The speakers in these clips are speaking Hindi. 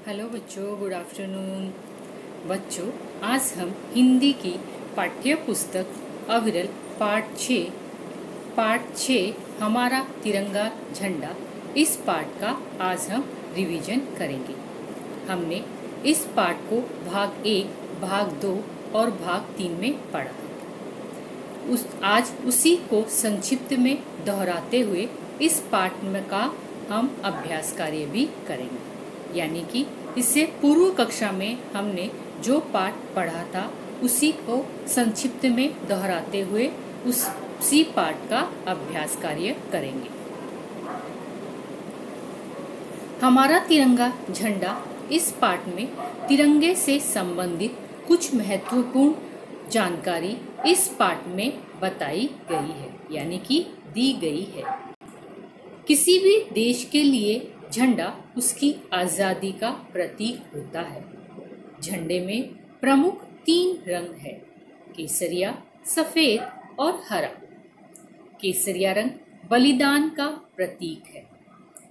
हेलो बच्चों, गुड आफ्टरनून। बच्चों, आज हम हिंदी की पाठ्य पुस्तक अविरल पाठ 6 हमारा तिरंगा झंडा, इस पाठ का आज हम रिवीजन करेंगे। हमने इस पाठ को भाग 1, भाग 2 और भाग 3 में पढ़ा। आज उसी को संक्षिप्त में दोहराते हुए इस पाठ में का हम अभ्यास कार्य भी करेंगे। यानी कि इससे पूर्व कक्षा में हमने जो पाठ पढ़ा था उसी को संक्षिप्त में दोहराते हुए उसी पाठ का अभ्यास कार्य करेंगे। हमारा तिरंगा झंडा, इस पाठ में तिरंगे से संबंधित कुछ महत्वपूर्ण जानकारी इस पाठ में बताई गई है, यानी कि दी गई है। किसी भी देश के लिए झंडा उसकी आज़ादी का प्रतीक होता है। झंडे में प्रमुख 3 रंग है: केसरिया, सफेद और हरा। केसरिया रंग बलिदान का प्रतीक है।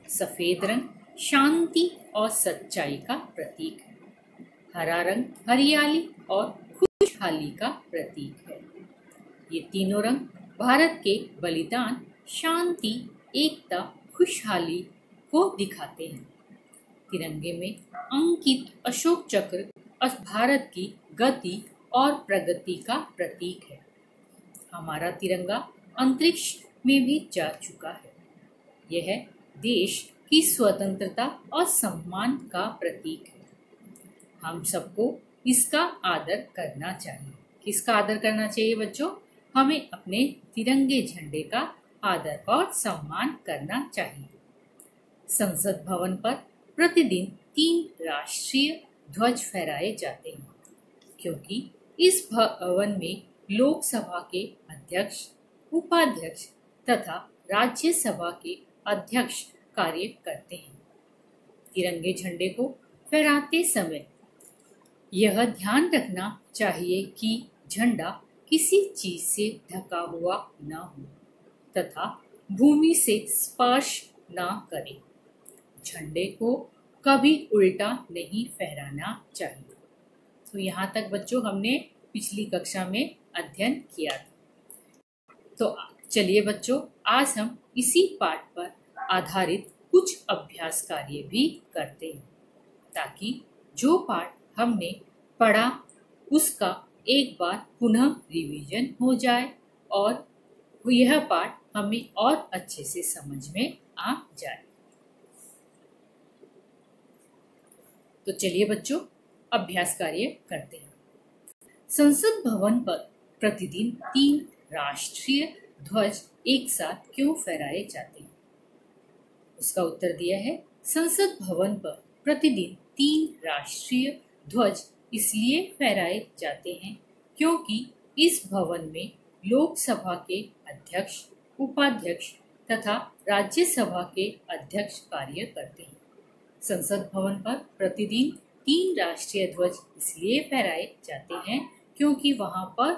सफेद रंग शांति और सच्चाई का प्रतीक है। हरा रंग हरियाली और खुशहाली का प्रतीक है। ये तीनों रंग भारत के बलिदान, शांति, एकता, खुशहाली को दिखाते हैं। तिरंगे में अंकित अशोक चक्र भारत की गति और प्रगति का प्रतीक है। हमारा तिरंगा अंतरिक्ष में भी जा चुका है। यह देश की स्वतंत्रता और सम्मान का प्रतीक है। हम सबको इसका आदर करना चाहिए। किसका आदर करना चाहिए बच्चों? हमें अपने तिरंगे झंडे का आदर और सम्मान करना चाहिए। संसद भवन पर प्रतिदिन 3 राष्ट्रीय ध्वज फहराए जाते हैं, क्योंकि इस भवन में लोकसभा के अध्यक्ष, उपाध्यक्ष तथा राज्यसभा के अध्यक्ष कार्य करते हैं। तिरंगे झंडे को फहराते समय यह ध्यान रखना चाहिए कि झंडा किसी चीज से ढका हुआ न हो तथा भूमि से स्पर्श न करे। झंडे को कभी उल्टा नहीं फहराना चाहिए। तो यहाँ तक बच्चों हमने पिछली कक्षा में अध्ययन किया था। तो चलिए बच्चों, आज हम इसी पाठ पर आधारित कुछ अभ्यास कार्य भी करते हैं, ताकि जो पाठ हमने पढ़ा उसका एक बार पुनः रिवीजन हो जाए और यह पाठ हमें और अच्छे से समझ में आ जाए। तो चलिए बच्चों, अभ्यास कार्य करते हैं। संसद भवन पर प्रतिदिन 3 राष्ट्रीय ध्वज एक साथ क्यों फहराए जाते हैं? उसका उत्तर दिया है, संसद भवन पर प्रतिदिन 3 राष्ट्रीय ध्वज इसलिए फहराए जाते हैं क्योंकि इस भवन में लोकसभा के अध्यक्ष, उपाध्यक्ष तथा राज्यसभा के अध्यक्ष कार्य करते हैं। संसद भवन पर प्रतिदिन 3 राष्ट्रीय ध्वज इसलिए फहराए जाते हैं क्योंकि वहां पर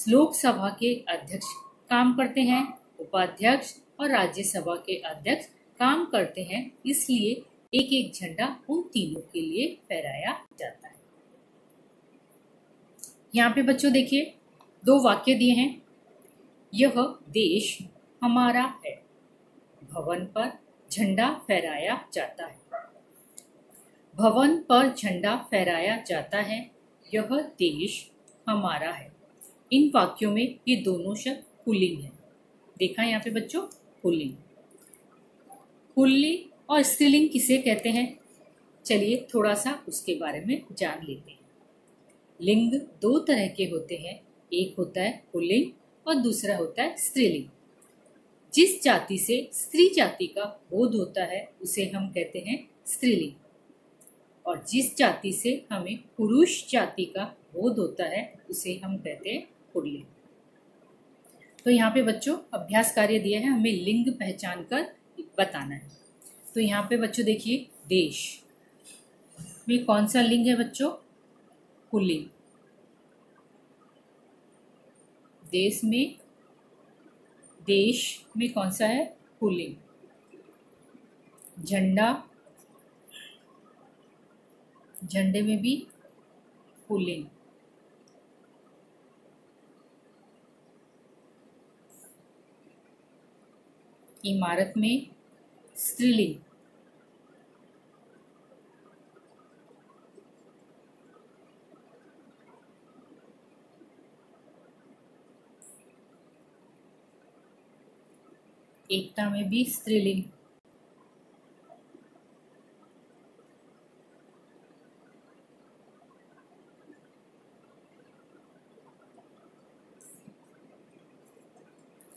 लोकसभा के अध्यक्ष काम करते हैं, उपाध्यक्ष और राज्यसभा के अध्यक्ष काम करते हैं। इसलिए एक एक झंडा उन तीनों के लिए फहराया जाता है। यहाँ पे बच्चों देखिए 2 वाक्य दिए हैं। यह देश हमारा है। भवन पर झंडा फहराया जाता है। भवन पर झंडा फहराया जाता है। यह देश हमारा है। इन वाक्यों में ये दोनों शब्द पुल्लिंग है। देखा यहाँ पे बच्चों, पुल्लिंग। पुल्लिंग और स्त्रीलिंग किसे कहते हैं? चलिए थोड़ा सा उसके बारे में जान लेते हैं। लिंग 2 तरह के होते हैं। एक होता है पुल्लिंग और दूसरा होता है स्त्रीलिंग। जिस जाति से स्त्री जाति का बोध होता है उसे हम कहते हैं स्त्रीलिंग, और जिस जाति से हमें पुरुष जाति का बोध होता है उसे हम कहते हैं पुल्लिंग। तो यहाँ पे बच्चों अभ्यास कार्य दिया है, हमें लिंग पहचान कर बताना है। तो यहाँ पे बच्चों देखिए, देश में कौन सा लिंग है बच्चों? पुल्लिंग। देश में कौन सा है? पुल्लिंग। झंडा झंडे में भी पुल्लिंग। इमारत में स्त्रीलिंग। एकता में भी स्त्रीलिंग।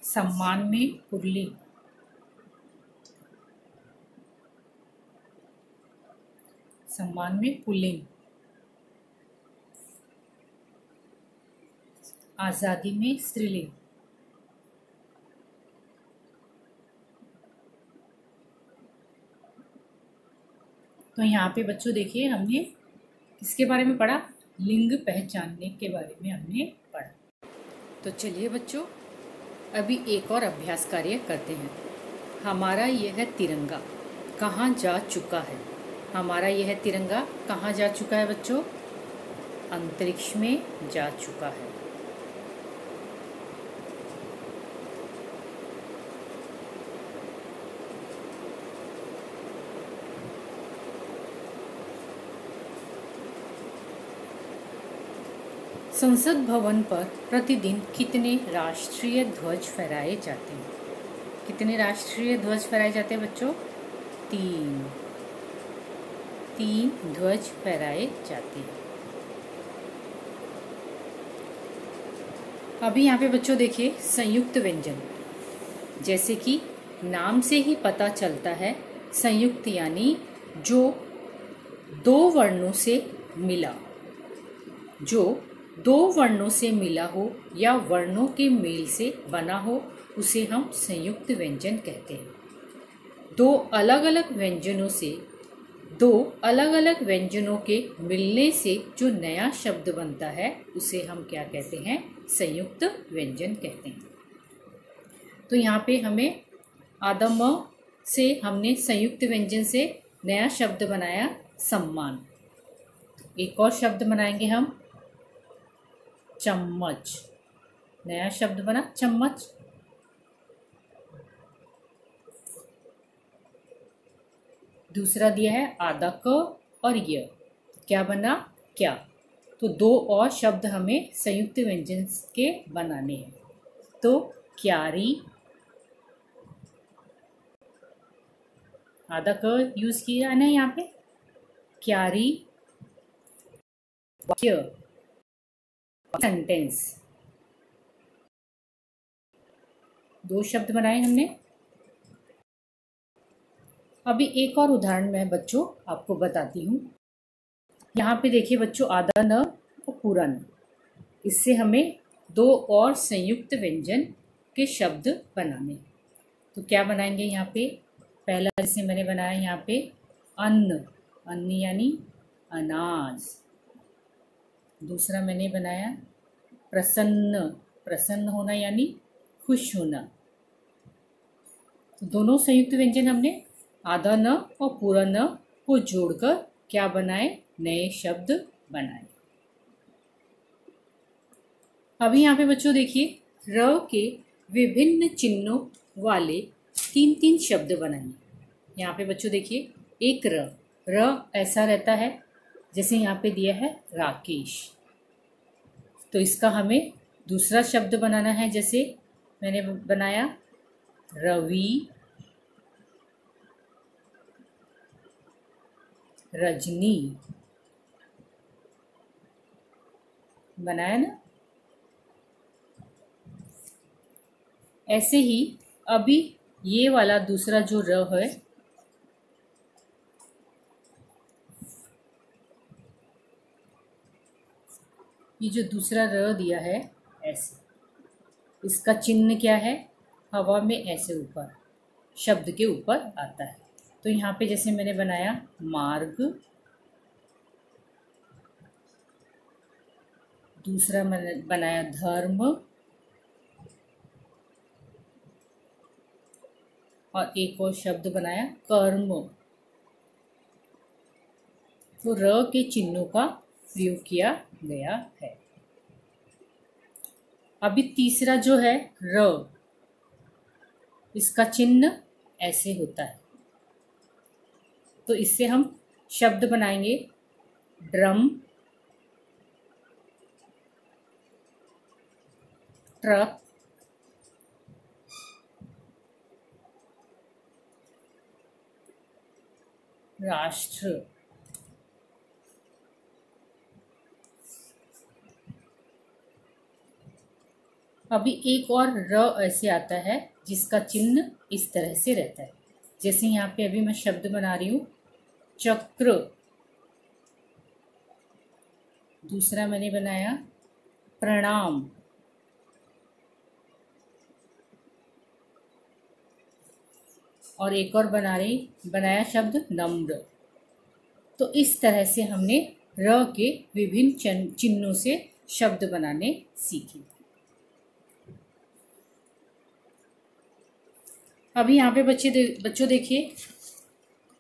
सम्मान में पुल्लिंग। सम्मान में पुल्लिंग। आजादी में स्त्रीलिंग। तो यहाँ पे बच्चों देखिए हमने किसके बारे में पढ़ा, लिंग पहचानने के बारे में हमने पढ़ा। तो चलिए बच्चों अभी एक और अभ्यास कार्य करते हैं। हमारा यह तिरंगा कहाँ जा चुका है। हमारा यह तिरंगा कहाँ जा चुका है बच्चों? अंतरिक्ष में जा चुका है। संसद भवन पर प्रतिदिन कितने राष्ट्रीय ध्वज फहराए जाते हैं? कितने राष्ट्रीय ध्वज फहराए जाते हैं बच्चों? 3 ध्वज फहराए जाते हैं। अभी यहाँ पे बच्चों देखिए संयुक्त व्यंजन, जैसे कि नाम से ही पता चलता है, संयुक्त यानी जो 2 वर्णों से मिला, जो 2 वर्णों से मिला हो या वर्णों के मेल से बना हो, उसे हम संयुक्त व्यंजन कहते हैं। 2 अलग अलग व्यंजनों के मिलने से जो नया शब्द बनता है उसे हम क्या कहते हैं? संयुक्त व्यंजन कहते हैं। तो यहाँ पे हमें आदम से हमने संयुक्त व्यंजन से नया शब्द बनाया सम्मान। एक और शब्द बनाएंगे हम चम्मच। नया शब्द बना चम्मच। दूसरा दिया है आधा क और य, क्या बना? क्या। तो 2 और शब्द हमें संयुक्त व्यंजन के बनाने हैं। तो क्यारी, आधा क यूज किया है ना यहाँ पे, क्यारी वाक्य, सेंटेंस। 2 शब्द बनाए हमने। अभी एक और उदाहरण मैं बच्चों आपको बताती हूँ। यहाँ पे देखिए बच्चों आधा न और पूरा न, इससे हमें 2 और संयुक्त व्यंजन के शब्द बनाने। तो क्या बनाएंगे यहाँ पे? पहला जैसे मैंने बनाया यहाँ पे अन्न, अन्न यानी अनाज। दूसरा मैंने बनाया प्रसन्न, प्रसन्न होना यानी खुश होना। तो दोनों संयुक्त व्यंजन हमने आधा न और पूरा न को जोड़कर क्या बनाए? नए शब्द बनाए। अभी यहाँ पे बच्चों देखिए र के विभिन्न चिन्हों वाले 3 शब्द बनाइए। यहाँ पे बच्चों देखिए एक र ऐसा रहता है, जैसे यहाँ पे दिया है राकेश, तो इसका हमें दूसरा शब्द बनाना है। जैसे मैंने बनाया रवि, रजनी, बनाया ना। ऐसे ही अभी ये वाला दूसरा जो र है, ये जो दूसरा र दिया है ऐसे, इसका चिन्ह क्या है? हवा में ऐसे ऊपर शब्द के ऊपर आता है। तो यहाँ पे जैसे मैंने बनाया मार्ग, दूसरा मैंने बनाया धर्म, और एक और शब्द बनाया कर्म। तो र के चिन्हों का प्रयोग किया गया है। अभी तीसरा जो है र, इसका चिन्ह ऐसे होता है। तो इससे हम शब्द बनाएंगे ड्रम, ट्रक, राष्ट्र। अभी एक और र ऐसे आता है जिसका चिन्ह इस तरह से रहता है। जैसे यहाँ पे अभी मैं शब्द बना रही हूँ चक्र। दूसरा मैंने बनाया प्रणाम। और एक और बनाया शब्द नम्र। तो इस तरह से हमने र के विभिन्न चिन्हों से शब्द बनाने सीखे। अभी यहाँ पे बच्चों देखिए,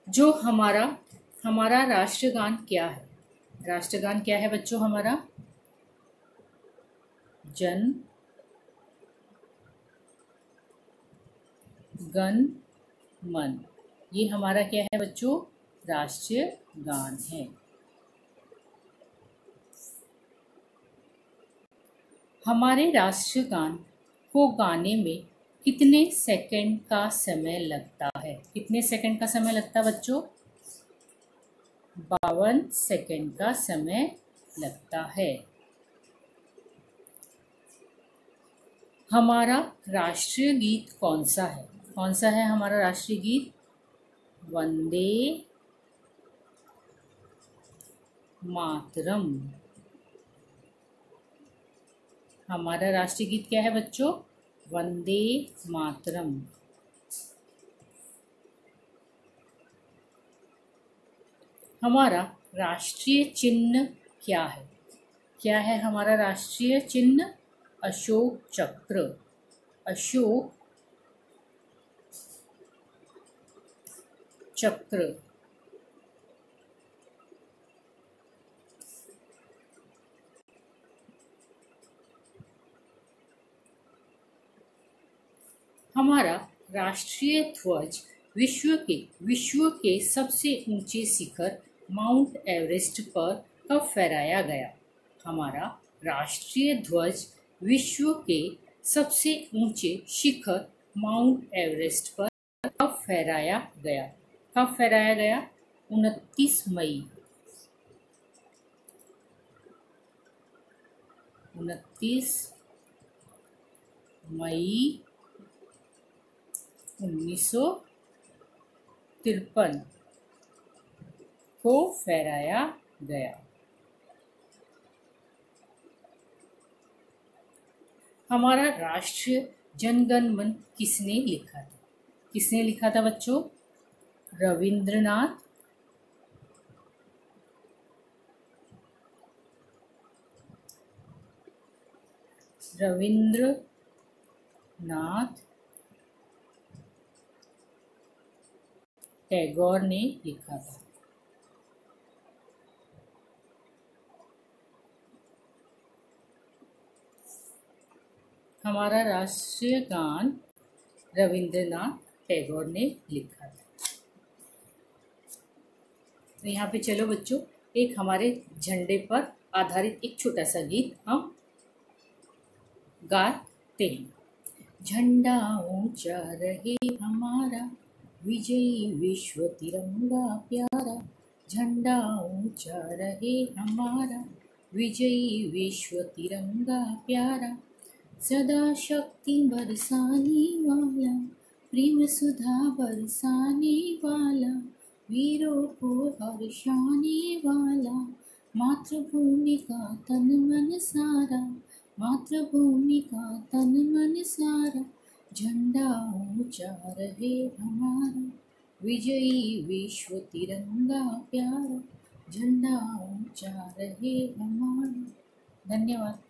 जो हमारा राष्ट्रगान क्या है। राष्ट्रगान क्या है बच्चों हमारा? जन गण मन। ये हमारा क्या है बच्चों? राष्ट्रीय गान है। हमारे राष्ट्रीय गान को गाने में कितने सेकंड का समय लगता है? कितने सेकंड का समय लगता है बच्चों? 52 सेकंड का समय लगता है। हमारा राष्ट्रीय गीत कौन सा है? कौन सा है हमारा राष्ट्रीय गीत? वंदे मातरम। हमारा राष्ट्रीय गीत क्या है बच्चों? वंदे मातरम। हमारा राष्ट्रीय चिन्ह क्या है? क्या है हमारा राष्ट्रीय चिन्ह? अशोक चक्र। अशोक चक्र। हमारा राष्ट्रीय ध्वज विश्व के सबसे ऊंचे शिखर माउंट एवरेस्ट पर कब फहराया गया? हमारा राष्ट्रीय ध्वज विश्व के सबसे ऊंचे शिखर माउंट एवरेस्ट पर कब फहराया गया? कब फहराया गया? 29 मई 1953 को फहराया गया। हमारा राष्ट्रीय जनगण मन किसने लिखा था? किसने लिखा था बच्चों? रविंद्रनाथ टैगोर ने लिखा था। हमारा राष्ट्रीय गान रविंद्रनाथ टैगोर ने लिखा था। तो यहाँ पे चलो बच्चों, एक हमारे झंडे पर आधारित एक छोटा सा गीत हम गाते हैं। झंडा ऊंचा रहे हमारा, विजयी विश्व तिरंगा प्यारा। झंडा ऊंचा रहे हमारा, विजयी विश्व तिरंगा प्यारा। सदा शक्ति बरसाने वाला, प्रेम सुधा बरसाने वाला, वीरों को हर्षाने वाला। मातृभूमि का तन मन सारा, मातृभूमि का तन मन सारा। झंडा ऊंचा रहे हमारा, विजयी विश्व तिरंगा प्यारा। झंडा ऊंचा रहे हमारा। धन्यवाद।